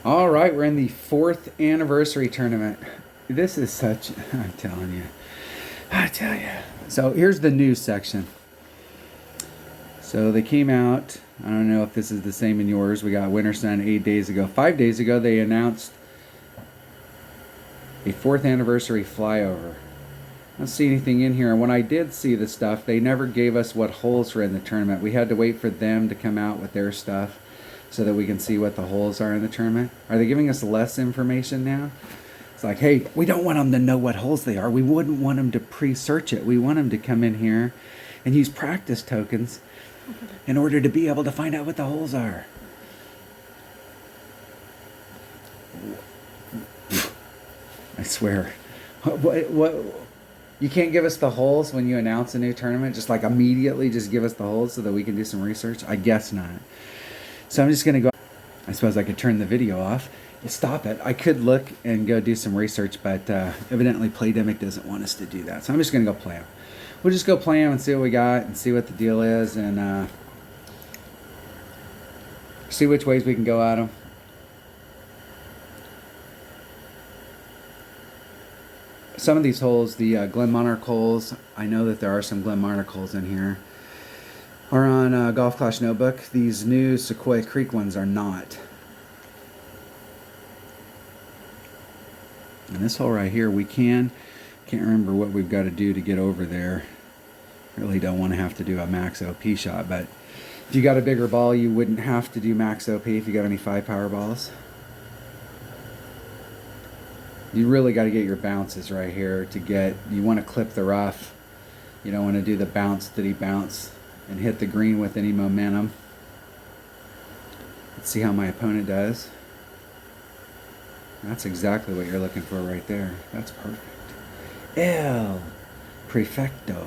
All right, we're in the fourth anniversary tournament. This is such, I'm telling you. I tell you. So here's the news section. So they came out. I don't know if this is the same in yours. We got Winter Sun 8 days ago. 5 days ago, they announced a fourth anniversary flyover. I don't see anything in here. And when I did see the stuff, they never gave us what holes were in the tournament. We had to wait for them to come out with their stuff so that we can see what the holes are in the tournament. Are they giving us less information now? It's like, hey, we don't want them to know what holes they are. We wouldn't want them to pre-search it. We want them to come in here and use practice tokens in order to be able to find out what the holes are. I swear. What? You can't give us the holes when you announce a new tournament? Just like immediately just give us the holes so that we can do some research? I guess not. So I'm just going to go. I suppose I could turn the video off. Stop it. I could look and go do some research, but evidently Playdemic doesn't want us to do that. So I'm just going to go play them. We'll just go play them and see what we got and see what the deal is and see which ways we can go at them. Some of these holes, the Glen Monarch holes, I know that there are some Glen Monarch holes in here, are on Golf Clash Notebook. These new Sequoia Creek ones are not. And this hole right here, we can't remember what we've got to do to get over there. Really don't want to have to do a max OP shot, but if you got a bigger ball, you wouldn't have to do max OP if you got any 5 power balls. You really got to get your bounces right here to get, you want to clip the rough. You don't want to do the bounce diddy bounce and hit the green with any momentum. Let's see how my opponent does. That's exactly what you're looking for right there. That's perfect. El Prefecto.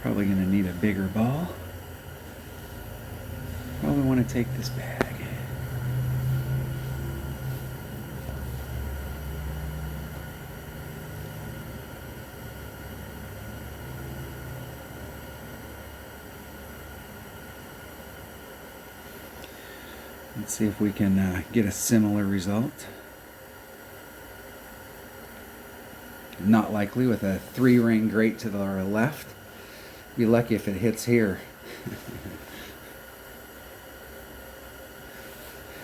Probably going to need a bigger ball. Probably want to take this bag. Let's see if we can get a similar result. Not likely with a 3-ring grate to our left. Be lucky if it hits here.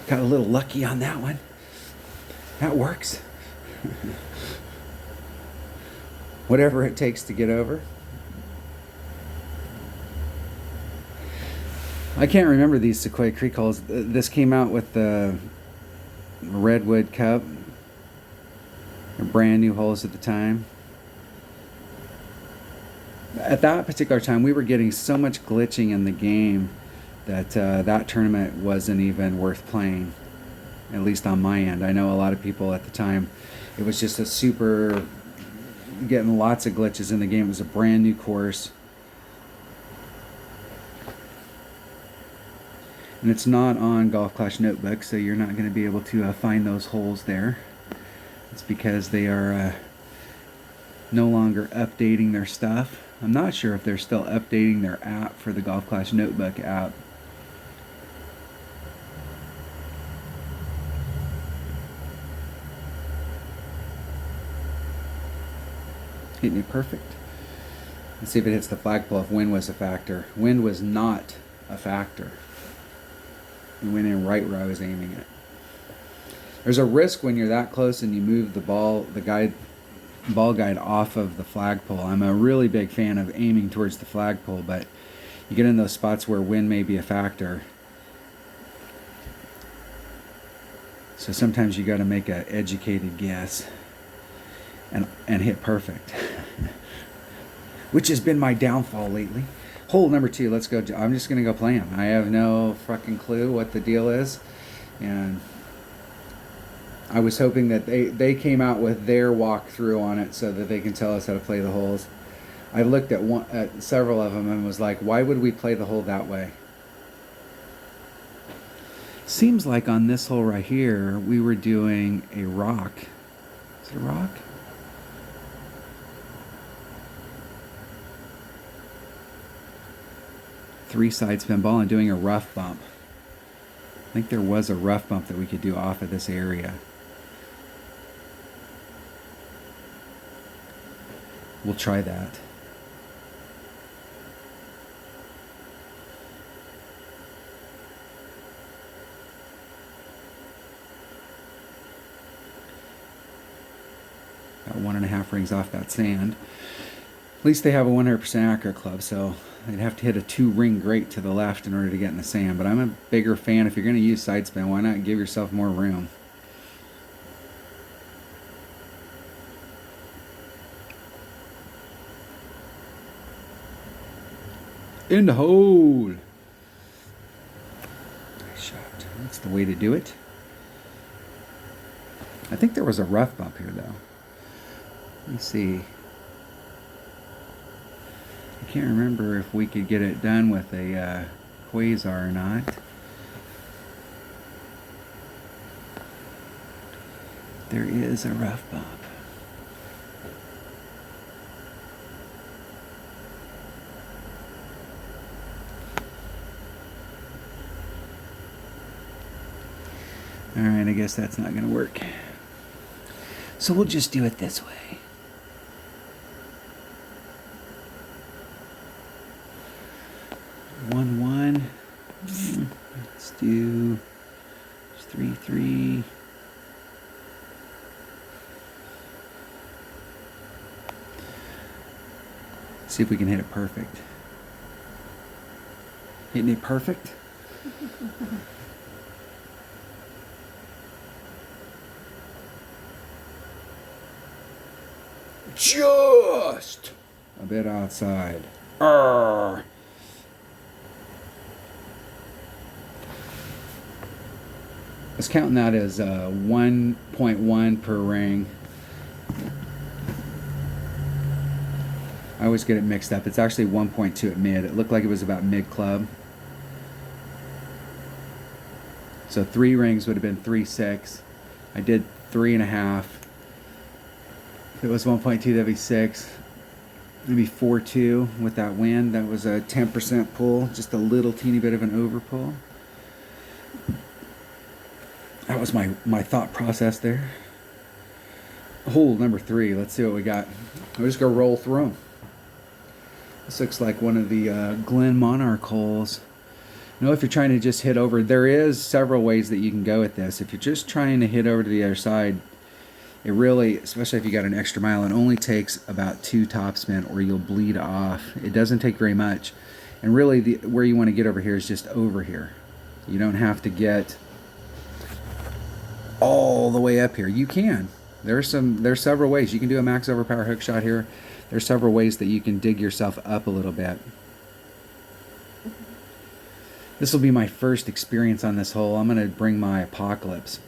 Got a little lucky on that one. That works. Whatever it takes to get over. I can't remember these Sequoia Creek holes. This came out with the Redwood Cup. They're brand new holes at the time. At that particular time, we were getting so much glitching in the game that that tournament wasn't even worth playing, at least on my end. I know a lot of people at the time, it was just a super, getting lots of glitches in the game. It was a brand new course. And it's not on Golf Clash Notebook, so you're not going to be able to find those holes there. It's because they are no longer updating their stuff. I'm not sure if they're still updating their app for the Golf Clash Notebook app. Hitting it perfect. Let's see if it hits the flagpole if wind was a factor. Wind was not a factor. It went in right where I was aiming it. There's a risk when you're that close and you move the ball guide off of the flagpole. I'm a really big fan of aiming towards the flagpole, but you get in those spots where wind may be a factor. So sometimes you got to make an educated guess and hit perfect. Which has been my downfall lately. Hole number 2, let's go. I'm just going to go play him. I have no fucking clue what the deal is. And I was hoping that they came out with their walkthrough on it so that they can tell us how to play the holes. I looked at several of them and was like, why would we play the hole that way? Seems like on this hole right here, we were doing a rock. Is it a rock? 3 side spin ball and doing a rough bump. I think there was a rough bump that we could do off of this area. We'll try that. Got 1.5 rings off that sand. At least they have a 100% accurate club, so I'd have to hit a 2-ring grate to the left in order to get in the sand. But I'm a bigger fan. If you're going to use side spin, why not give yourself more room? In the hole. Nice shot. That's the way to do it. I think there was a rough bump here, though. Let me see. I can't remember if we could get it done with a quasar or not. There is a rough bump. Alright, I guess that's not going to work. So we'll just do it this way. One. Let's do 3-3. See if we can hit it perfect. Hitting it perfect? Just a bit outside. Arrgh. I was counting that as 1.1 per ring. I always get it mixed up. It's actually 1.2 at mid. It looked like it was about mid club. So 3 rings would have been 3.6. I did 3.5. If it was 1.2, that'd be 6. Maybe 4.2 with that wind. That was a 10% pull, just a little teeny bit of an over pull. That was my thought process there. Hole number 3. Let's see what we got. We're just gonna roll through them. This looks like one of the Glen Monarch holes. You know, if you're trying to just hit over, there is several ways that you can go with this. If you're just trying to hit over to the other side, it really, especially if you got an extra mile, it only takes about 2 topspin or you'll bleed off. It doesn't take very much. And really, where you want to get over here is just over here. You don't have to get all the way up here. You can. There's several ways. You can do a max overpower hook shot here. There's several ways that you can dig yourself up a little bit. This will be my first experience on this hole. I'm going to bring my Apocalypse.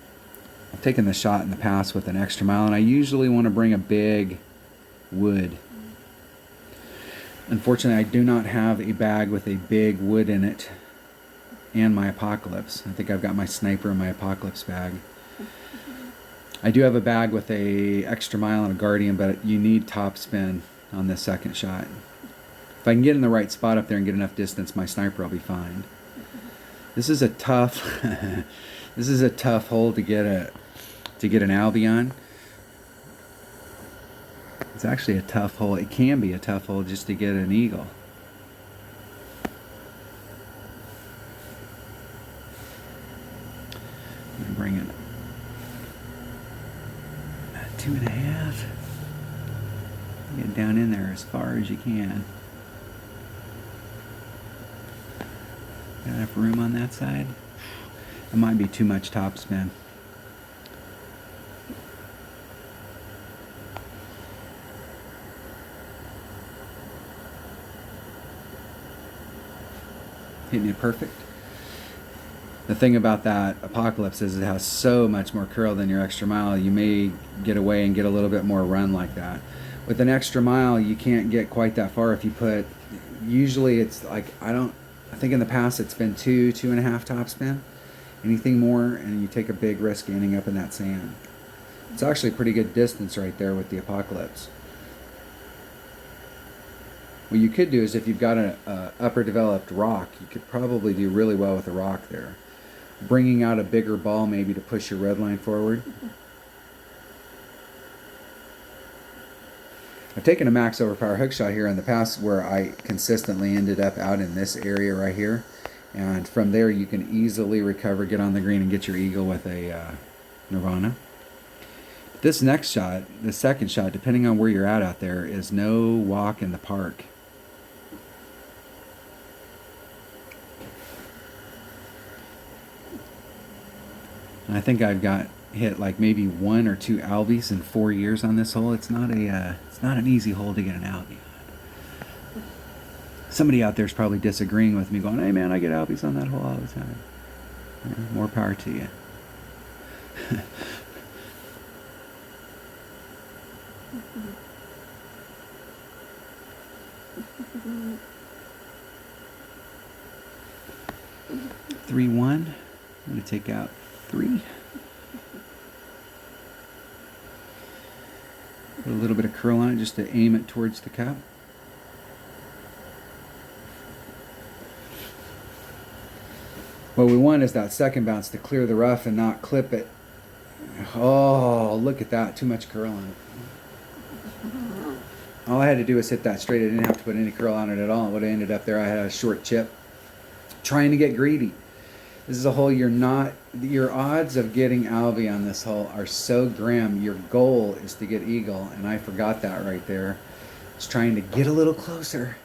I've taken the shot in the past with an extra mile, and I usually want to bring a big wood. Unfortunately, I do not have a bag with a big wood in it and my Apocalypse. I think I've got my sniper in my Apocalypse bag. I do have a bag with a extra mile and a Guardian, but you need top spin on this second shot. If I can get in the right spot up there and get enough distance, my sniper will be fine. This is a tough this is a tough hole to get an Albion. It's actually a tough hole. It can be a tough hole just to get an eagle. I'm gonna bring it 2.5. Get down in there as far as you can. Got enough room on that side? It might be too much topspin. Hitting it perfect. The thing about that Apocalypse is it has so much more curl than your extra mile. You may get away and get a little bit more run like that. With an extra mile, you can't get quite that far if you put, usually it's like, I think in the past it's been 2.5 topspin. Anything more, and you take a big risk ending up in that sand. It's actually a pretty good distance right there with the Apocalypse. What you could do is, if you've got a upper developed rock, you could probably do really well with a rock there. Bringing out a bigger ball maybe to push your red line forward. I've taken a max overpower hook shot here in the past where I consistently ended up out in this area right here. And from there you can easily recover, get on the green, and get your eagle with a Nirvana. This next shot, the second shot, depending on where you're at out there, is no walk in the park. And I think I've got hit like maybe 1 or 2 albies in 4 years on this hole. It's not an easy hole to get an albie on. Somebody out there is probably disagreeing with me, going, "Hey man, I get albies on that hole all the time." More power to you. 3-1. I'm going to take out 3. Put a little bit of curl on it just to aim it towards the cup. What we want is that second bounce to clear the rough and not clip it. Oh, look at that. Too much curl on it. All I had to do was hit that straight. I didn't have to put any curl on it at all. It would have ended up there. I had a short chip. Trying to get greedy. This is a hole your odds of getting albie on this hole are so grim. Your goal is to get eagle, and I forgot that right there. Just trying to get a little closer.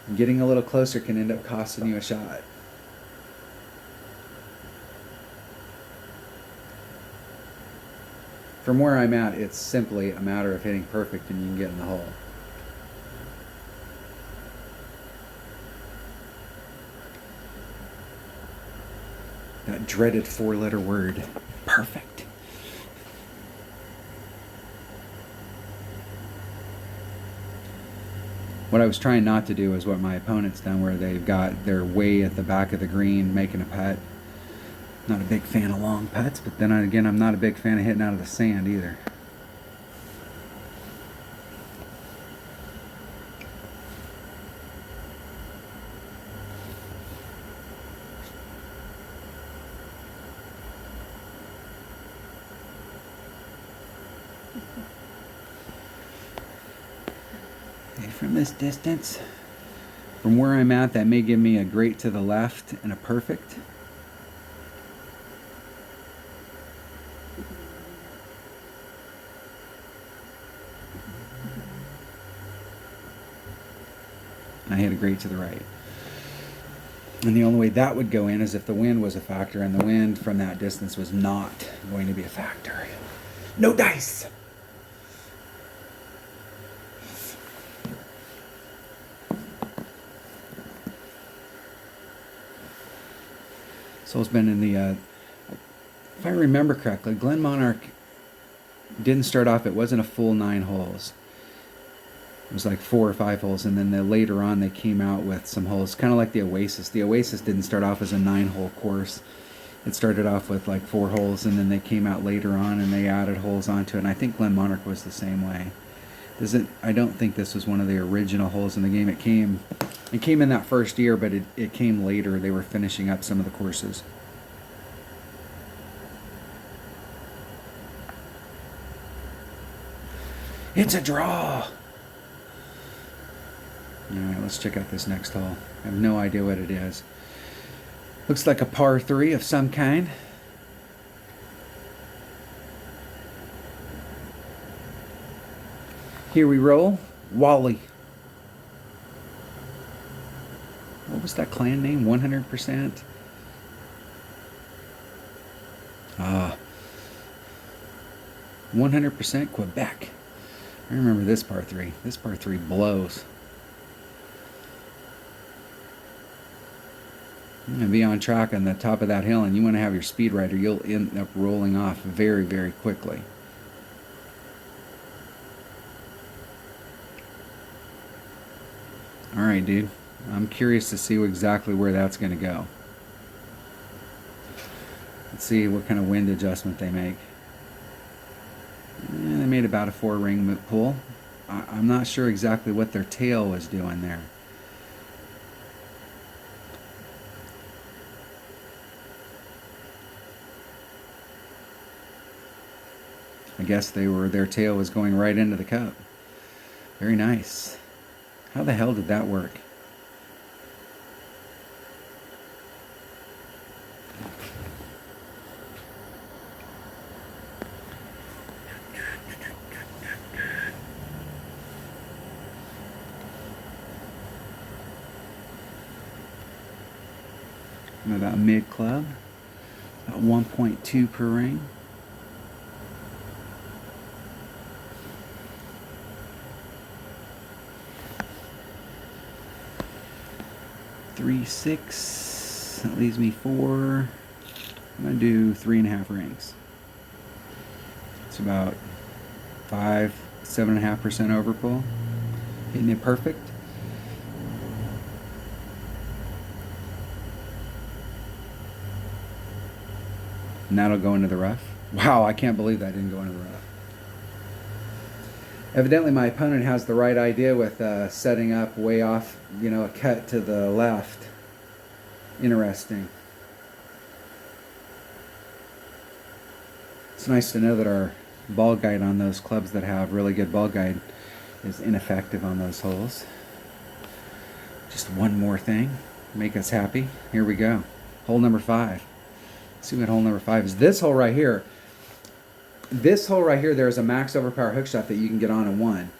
And getting a little closer can end up costing you a shot. From where I'm at, it's simply a matter of hitting perfect and you can get in the hole. That dreaded 4-letter word, perfect. What I was trying not to do is what my opponent's done, where they've got their way at the back of the green making a putt. Not a big fan of long putts, but then again, I'm not a big fan of hitting out of the sand either. Okay, from this distance, from where I'm at, that may give me a great to the left and a perfect. I hit a great to the right. And the only way that would go in is if the wind was a factor, and the wind from that distance was not going to be a factor. No dice! So it's been in the, if I remember correctly, Glen Monarch didn't start off, it wasn't a full 9 holes. It was like 4 or 5 holes, and then later on they came out with some holes, kind of like the Oasis. The Oasis didn't start off as a 9-hole course. It started off with like 4 holes, and then they came out later on and they added holes onto it. And I think Glen Monarch was the same way. I don't think this was one of the original holes in the game. It came in that first year, but it came later. They were finishing up some of the courses. It's a draw! Alright, let's check out this next hole. I have no idea what it is. Looks like a par 3 of some kind. Here we roll. Wally. What was that clan name? 100%? 100% Quebec. I remember this par 3. This par 3 blows. You're going to be on track on the top of that hill, and you want to have your speed right, or you'll end up rolling off very, very quickly. Alright, dude. I'm curious to see exactly where that's going to go. Let's see what kind of wind adjustment they make. They made about a 4-ring pull. I'm not sure exactly what their tail was doing there. I guess their tail was going right into the cup. Very nice. How the hell did that work? I'm about mid club, about 1.2 per ring. Three, 6. That leaves me 4. I'm gonna do 3.5 rings. It's about 7.5% overpull. Hitting it perfect. And that'll go into the rough. Wow, I can't believe that didn't go into the rough. Evidently my opponent has the right idea with setting up way off, a cut to the left. Interesting. It's nice to know that our ball guide on those clubs that have really good ball guide is ineffective on those holes. Just one more thing, make us happy. Here we go. Hole number 5. Let's see what hole number 5 is. This hole right here. This hole right here, there's a max overpower hook shot that you can get on in 1.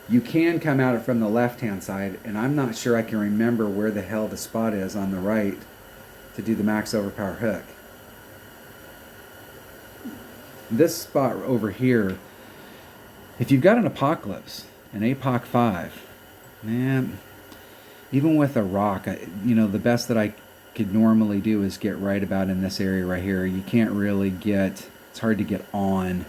You can come at it from the left-hand side, and I'm not sure I can remember where the hell the spot is on the right to do the max overpower hook. This spot over here, if you've got an Apocalypse, an APOC 5, man, even with a rock, the best that I could normally do is get right about in this area right here. You can't really get, it's hard to get on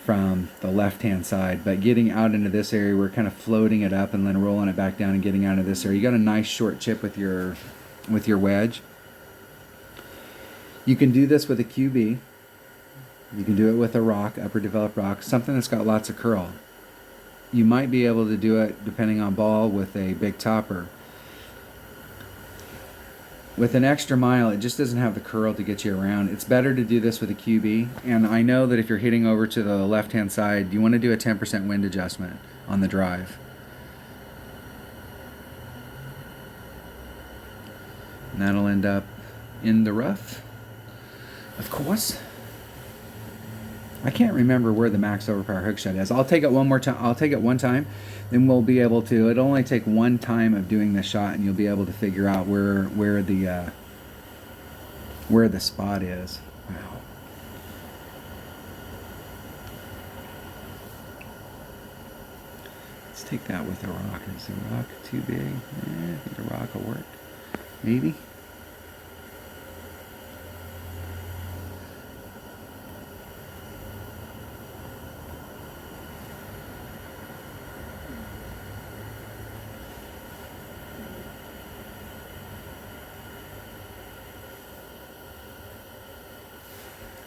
from the left hand side, but getting out into this area, we're kind of floating it up and then rolling it back down and getting out of this area. You got a nice short chip with your wedge. You can do this with a QB. You can do it with a rock, upper developed rock, something that's got lots of curl. You might be able to do it, depending on ball, with a big topper. With an extra mile, it just doesn't have the curl to get you around. It's better to do this with a QB. And I know that if you're hitting over to the left-hand side, you want to do a 10% wind adjustment on the drive. And that'll end up in the rough, of course. I can't remember where the max overpower hook shot is. I'll take it one more time. I'll take it one time, then we'll be able to. It'll only take one time of doing the shot, and you'll be able to figure out where the spot is. Wow. Let's take that with a rock. Is the rock too big? I think the rock will work. Maybe.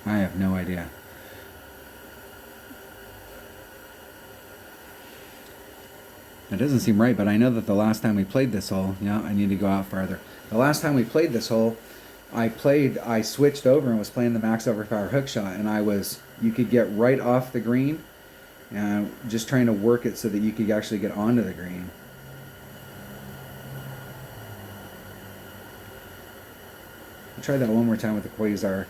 I have no idea. That doesn't seem right, but I know that the last time we played this hole, I need to go out farther. The last time we played this hole, I switched over and was playing the max overpower hook shot, and you could get right off the green, and just trying to work it so that you could actually get onto the green. I'll try that one more time with the Quasar.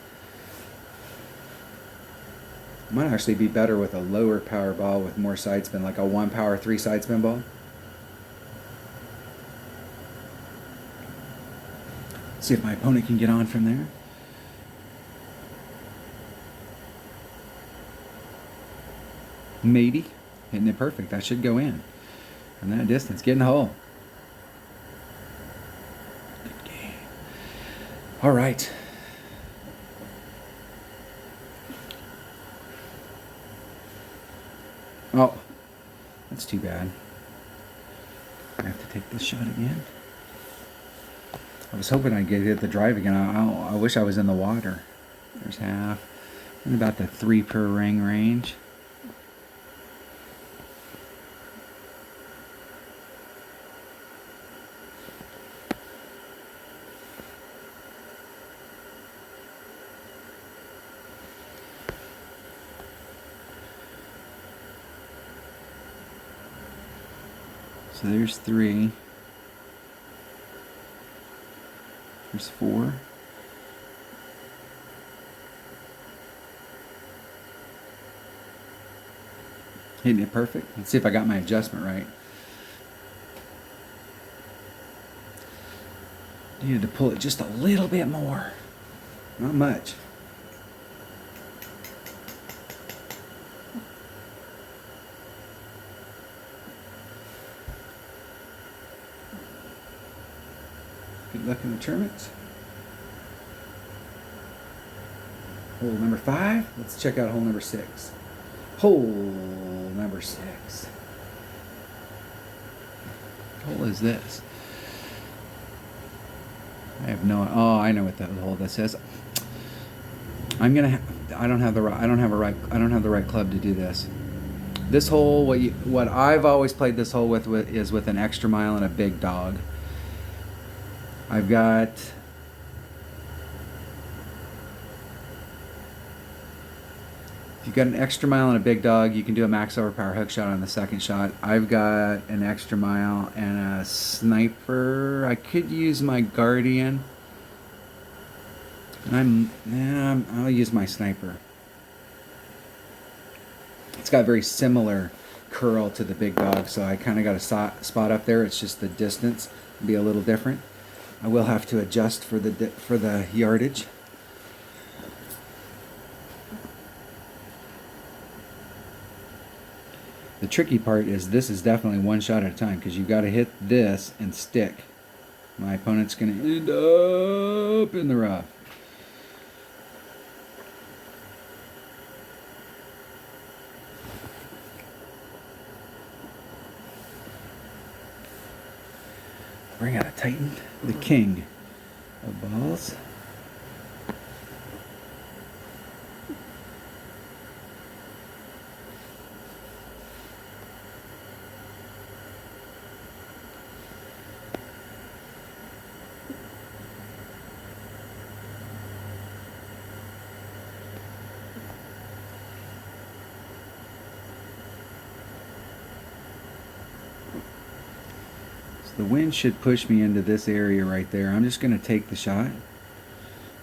Might actually be better with a lower power ball with more side spin, like a 1 power 3 side spin ball. See if my opponent can get on from there. Maybe. Hitting it perfect. That should go in. From that distance. Get in the hole. Good game. All right. Oh, that's too bad. I have to take this shot again. I was hoping I'd get hit the drive again. I wish I was in the water. There's half. In about the 3 per ring range. So there's 3. There's 4. Hitting it perfect. Let's see if I got my adjustment right. Needed to pull it just a little bit more. Not much. Good luck in the tournaments. Hole number 5. Let's check out hole number 6. Hole number 6. What hole is this? I have no. Oh, I know what that hole this is. I'm gonna. I don't have the right club to do this. This hole, what I've always played this hole with is with an extra mile and a big dog. I've got. If you've got an extra mile and a big dog, you can do a max overpower hook shot on the second shot. I've got an extra mile and a sniper. I could use my guardian. And I'll use my sniper. It's got very similar curl to the big dog, so I kind of got a spot up there. It's just the distance will be a little different. I will have to adjust for the yardage. The tricky part is this is definitely one shot at a time because you've got to hit this and stick. My opponent's going to end up in the rough. Bring out a Titan, the king of balls. The wind should push me into this area right there. I'm just going to take the shot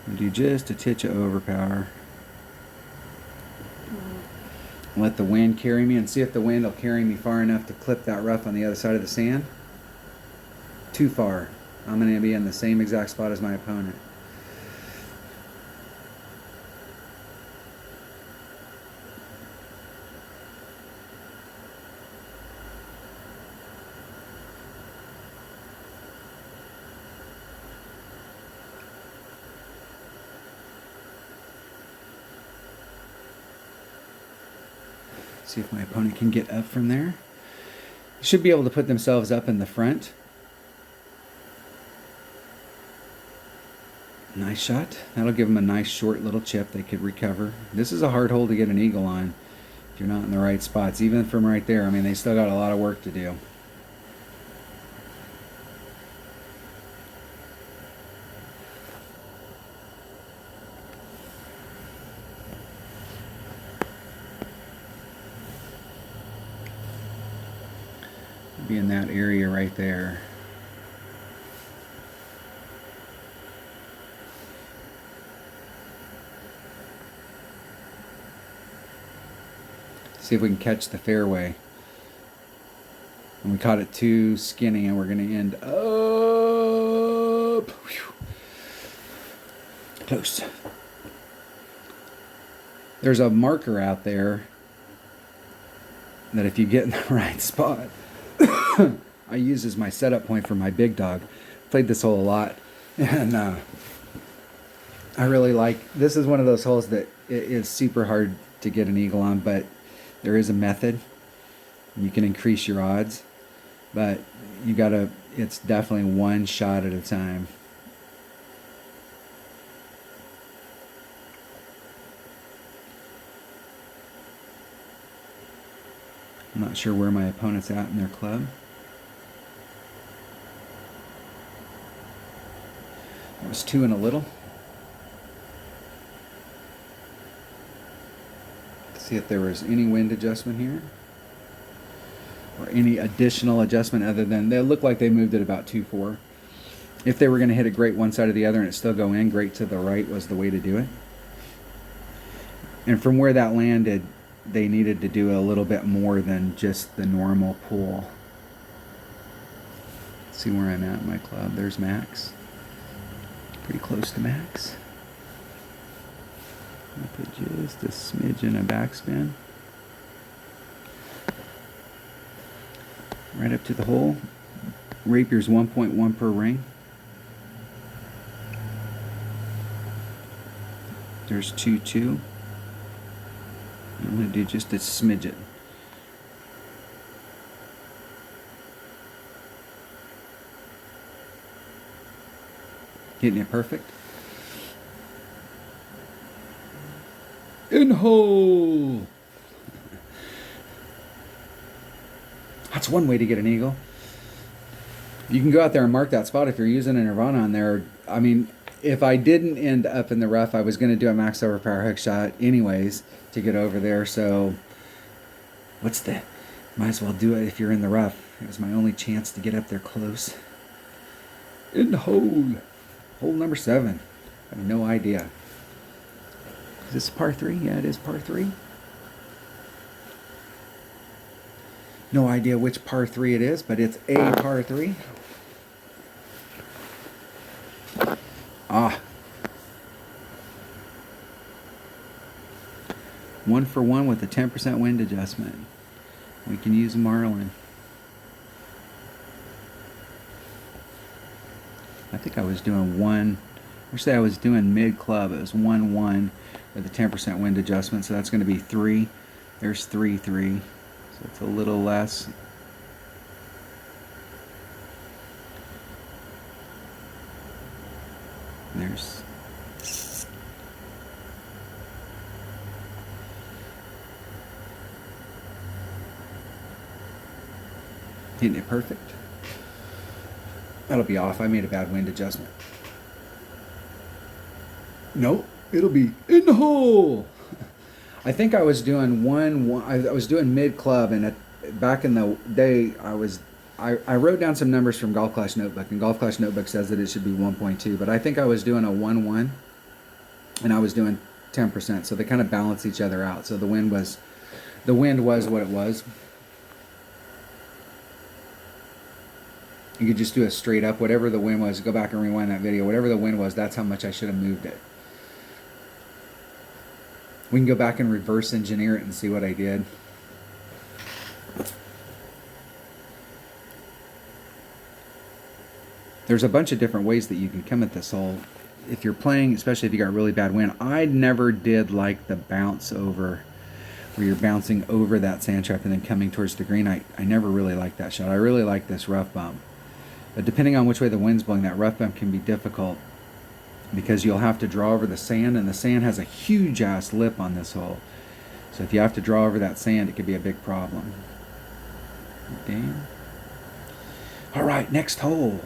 and do just a titch of overpower. Let the wind carry me and see if the wind will carry me far enough to clip that rough on the other side of the sand. Too far. I'm going to be in the same exact spot as my opponent. See if my opponent can get up from there. Should be able to put themselves up in the front. Nice shot. That'll give them a nice short little chip they could recover. This is a hard hole to get an eagle on if you're not in the right spots. Even from right there, I mean, they still got a lot of work to do. Be in that area right there. See if we can catch the fairway. And we caught it too skinny and we're going to end up. Whew. Close. There's a marker out there that if you get in the right spot, I use as my setup point for my big dog. Played this hole a lot, and I really like. This is one of those holes that it is super hard to get an eagle on, but there is a method. You can increase your odds, but you gotta. It's definitely one shot at a time. I'm not sure where my opponent's at in their club. It was 2 and a little. Let's see if there was any wind adjustment here. or any additional adjustment other than they look like they moved it about 2-4. If they were going to hit it great one side or the other and it still go in, great to the right was the way to do it. And from where that landed, they needed to do a little bit more than just the normal pull. Let's see where I'm at in my club. There's max. Pretty close to max. I'll put just a smidgen of backspin. Right up to the hole. Rapier's 1.1 per ring. There's 2-2. I'm going to do just a smidgen. Hitting it perfect. In hole. That's one way to get an eagle. You can go out there and mark that spot if you're using a Nirvana on there. I mean, if I didn't end up in the rough, I was going to do a max overpower hook shot anyways to get over there. So might as well do it if you're in the rough. It was my only chance to get up there close. In the hole. Hole number 7. I have no idea. Is this par 3? Yeah, it is par 3. No idea which par 3 it is, but it's a par 3. Ah. 1 for 1 with a 10% wind adjustment. We can use Marlin. I think I was doing actually I was doing mid club. It was 1-1 with a 10% wind adjustment, so that's going to be 3. There's 3-3, so it's a little less. There's hitting it perfect. That'll be off. I made a bad wind adjustment. Nope, it'll be in the hole. I think I was doing I was doing mid club, and back in the day, I wrote down some numbers from Golf Clash Notebook, and Golf Clash Notebook says that it should be 1.2, but I think I was doing a 1-1, and I was doing 10%, so they kind of balance each other out. So the wind was what it was. You could just do a straight up, whatever the wind was. Go back and rewind that video. Whatever the wind was, that's how much I should have moved it. We can go back and reverse engineer it and see what I did. There's a bunch of different ways that you can come at this hole. If you're playing, especially if you got really bad wind, I never did like the bounce over, where you're bouncing over that sand trap and then coming towards the green. I never really liked that shot. I really like this rough bump. But depending on which way the wind's blowing, that rough bump can be difficult because you'll have to draw over the sand, and the sand has a huge ass lip on this hole. So if you have to draw over that sand, it could be a big problem. Damn. All right, next hole.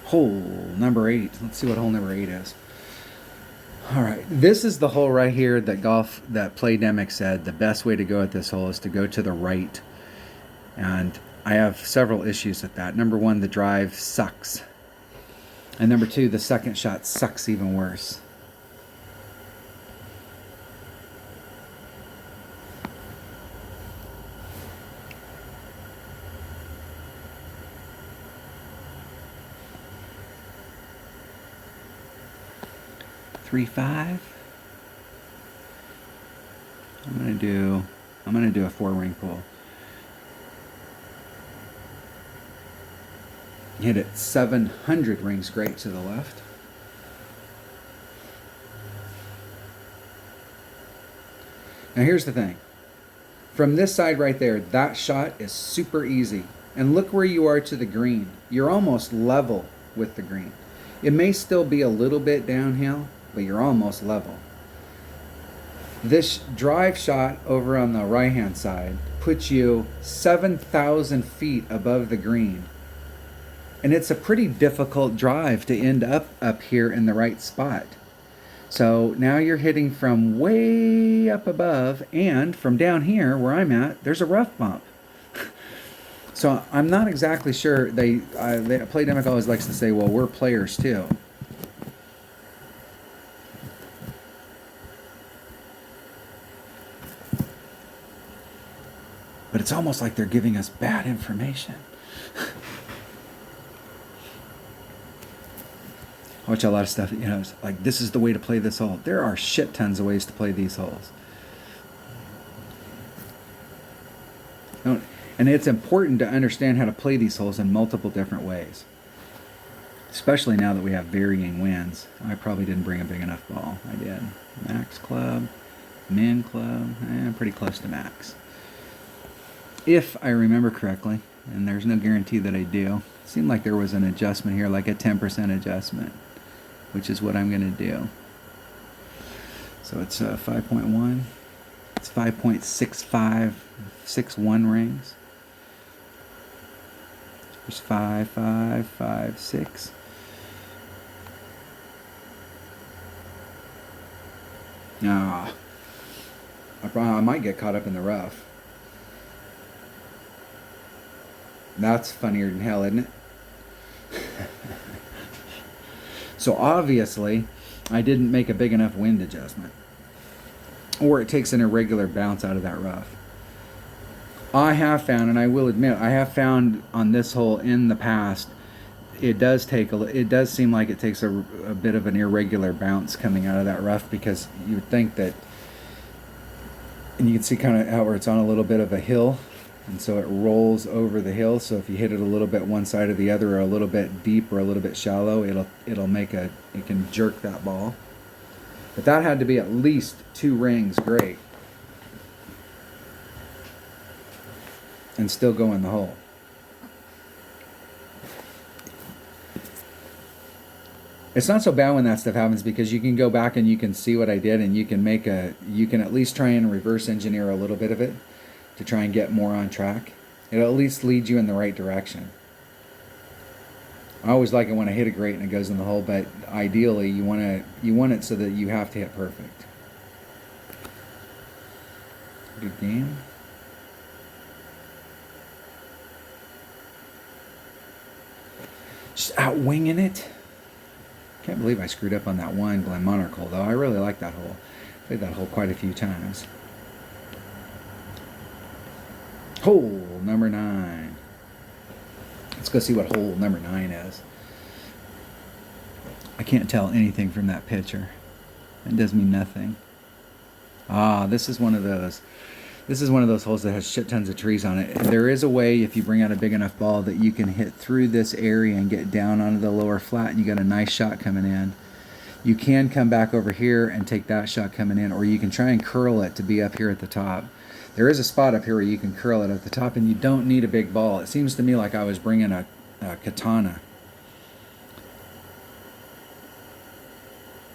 Hole number 8. Let's see what hole number 8 is. All right, this is the hole right here that Playdemic said the best way to go at this hole is to go to the right. And I have several issues with that. Number 1, the drive sucks. And number 2, the second shot sucks even worse. I'm gonna do a 4-ring pull. Hit it 700 rings great to the left. Now here's the thing. From this side right there, that shot is super easy. And look where you are to the green. You're almost level with the green. It may still be a little bit downhill, but you're almost level. This drive shot over on the right hand side puts you 7,000 feet above the green. And it's a pretty difficult drive to end up here in the right spot. So now you're hitting from way up above, and from down here where I'm at, there's a rough bump. So I'm not exactly sure. Play Demic always likes to say, well, we're players too. But it's almost like they're giving us bad information. I watch a lot of stuff, you know, it's like, this is the way to play this hole. There are shit tons of ways to play these holes. And it's important to understand how to play these holes in multiple different ways. Especially now that we have varying winds. I probably didn't bring a big enough ball. I did. Max club, min club, pretty close to max. If I remember correctly, and there's no guarantee that I do, it seemed like there was an adjustment here, like a 10% adjustment, which is what I'm going to do. So it's 5.1. It's 5.6561 rings. There's 5, 5, 5, 6. I might get caught up in the rough. That's funnier than hell, isn't it? So obviously, I didn't make a big enough wind adjustment. Or it takes an irregular bounce out of that rough. I have found, and I will admit, I have found on this hole in the past, it does seem like it takes a bit of an irregular bounce coming out of that rough, because you would think that, and you can see kind of how where it's on a little bit of a hill, and so it rolls over the hill. So if you hit it a little bit one side or the other, or a little bit deep or a little bit shallow, it can jerk that ball. But that had to be at least 2 rings great, and still go in the hole. It's not so bad when that stuff happens, because you can go back and you can see what I did, and you can at least try and reverse engineer a little bit of it to try and get more on track. It'll at least lead you in the right direction. I always like it when I hit it great and it goes in the hole, but ideally you want it so that you have to hit perfect. Good game. Just out winging it. Can't believe I screwed up on that one Glen Monarch hole, though. I really like that hole. Played that hole quite a few times. Hole number 9. Let's go see what hole number 9 is. I can't tell anything from that picture. It does me nothing. This is one of those. This is one of those holes that has shit tons of trees on it. There is a way, if you bring out a big enough ball, that you can hit through this area and get down onto the lower flat, and you got a nice shot coming in. You can come back over here and take that shot coming in, or you can try and curl it to be up here at the top. There is a spot up here where you can curl it at the top, and you don't need a big ball. It seems to me like I was bringing a katana.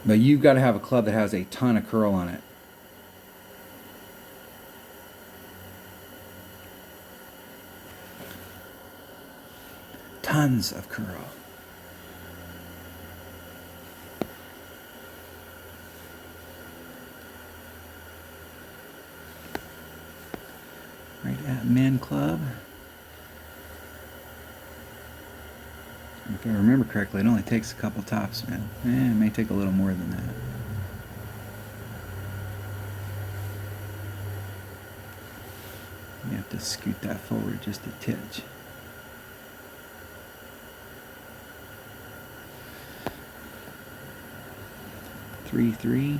But you've got to have a club that has a ton of curl on it. Tons of curl. Right at Min Club. If I remember correctly, it only takes a couple topspin. It may take a little more than that. You have to scoot that forward just a titch. Three.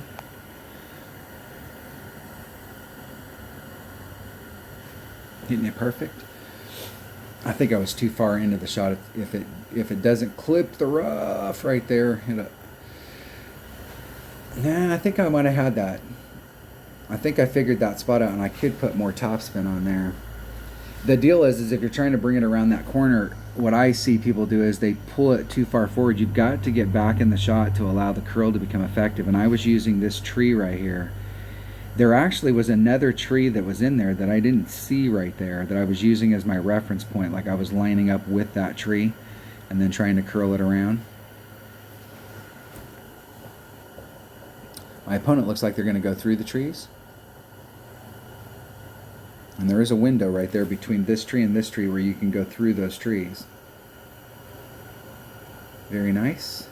Hitting it perfect. I think I was too far into the shot. If it doesn't clip the rough right there, I think I might have had that. I think I figured that spot out, and I could put more topspin on there. The deal is if you're trying to bring it around that corner, what I see people do is they pull it too far forward. You've got to get back in the shot to allow the curl to become effective. And I was using this tree right here. There actually was another tree that was in there that I didn't see right there that I was using as my reference point, like I was lining up with that tree and then trying to curl it around. My opponent looks like they're going to go through the trees. And there is a window right there between this tree and this tree where you can go through those trees. Very nice.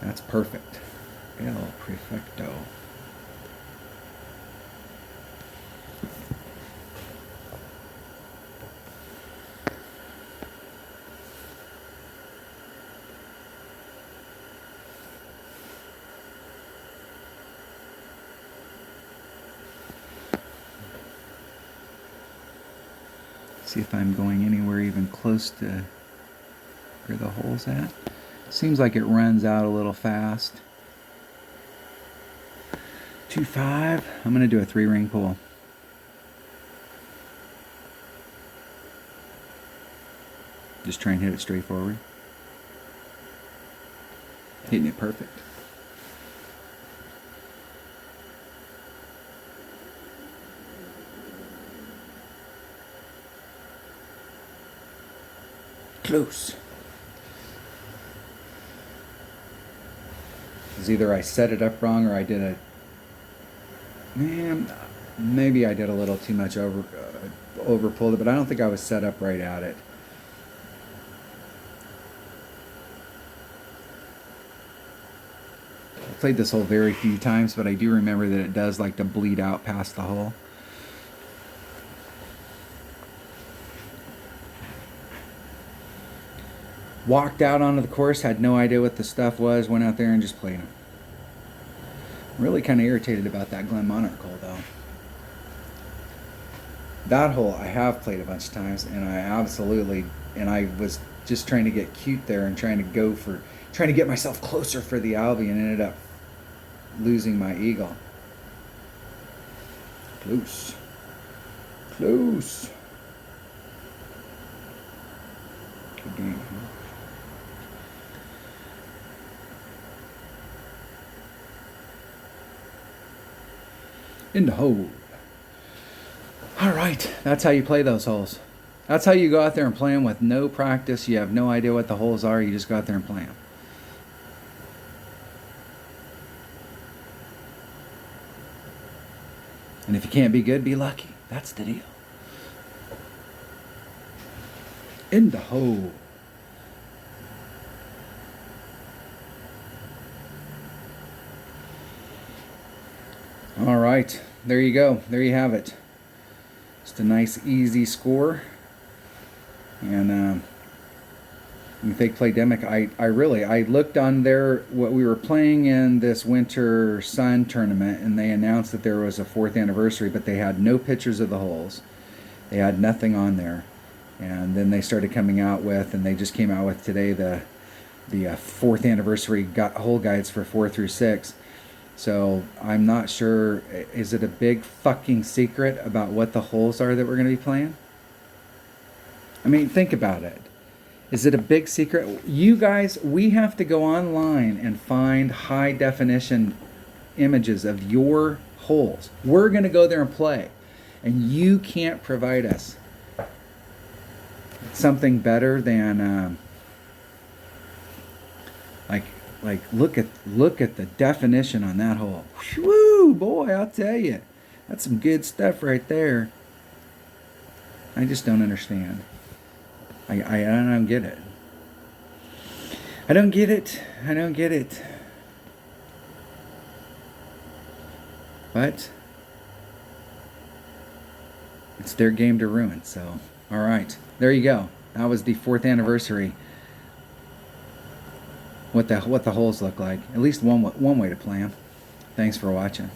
That's perfect. El perfecto. See if I'm going anywhere even close to where the hole's at. Seems like it runs out a little fast. 2-5. I'm going to do a 3-ring pull. Just try and hit it straight forward. Hitting it perfect. Close. Because either I set it up wrong or I did a... Man, maybe I did a little too much over pulled it, but I don't think I was set up right at it. I played this hole very few times, but I do remember that it does like to bleed out past the hole. Walked out onto the course, had no idea what the stuff was, went out there and just played them. Really kind of irritated about that Glen Monarch hole though. That hole I have played a bunch of times, and I was just trying to get cute there and trying to get myself closer for the Albie, and ended up losing my eagle. Close. Close. Good game. In the hole. Alright, that's how you play those holes. That's how you go out there and play them with no practice. You have no idea what the holes are. You just go out there and play them. And if you can't be good, be lucky. That's the deal. In the hole. All right, there you go. There you have it. Just a nice, easy score. And you think Playdemic? I looked on there what we were playing in this Winter Sun tournament, and they announced that there was a 4th anniversary, but they had no pictures of the holes. They had nothing on there. And then they started coming out with, and they just came out with today the 4th anniversary hole guides for 4 through 6. So I'm not sure, is it a big fucking secret about what the holes are that we're going to be playing? I mean, think about it. Is it a big secret? You guys, we have to go online and find high definition images of your holes. We're going to go there and play. And you can't provide us something better than like look at the definition on that hole. Woo, boy, I'll tell you, that's some good stuff right there. I just don't understand. I don't get it. I don't get it. I don't get it. But it's their game to ruin. So, all right, there you go. That was the 4th anniversary. What the holes look like. At least one way to play them. Thanks for watching.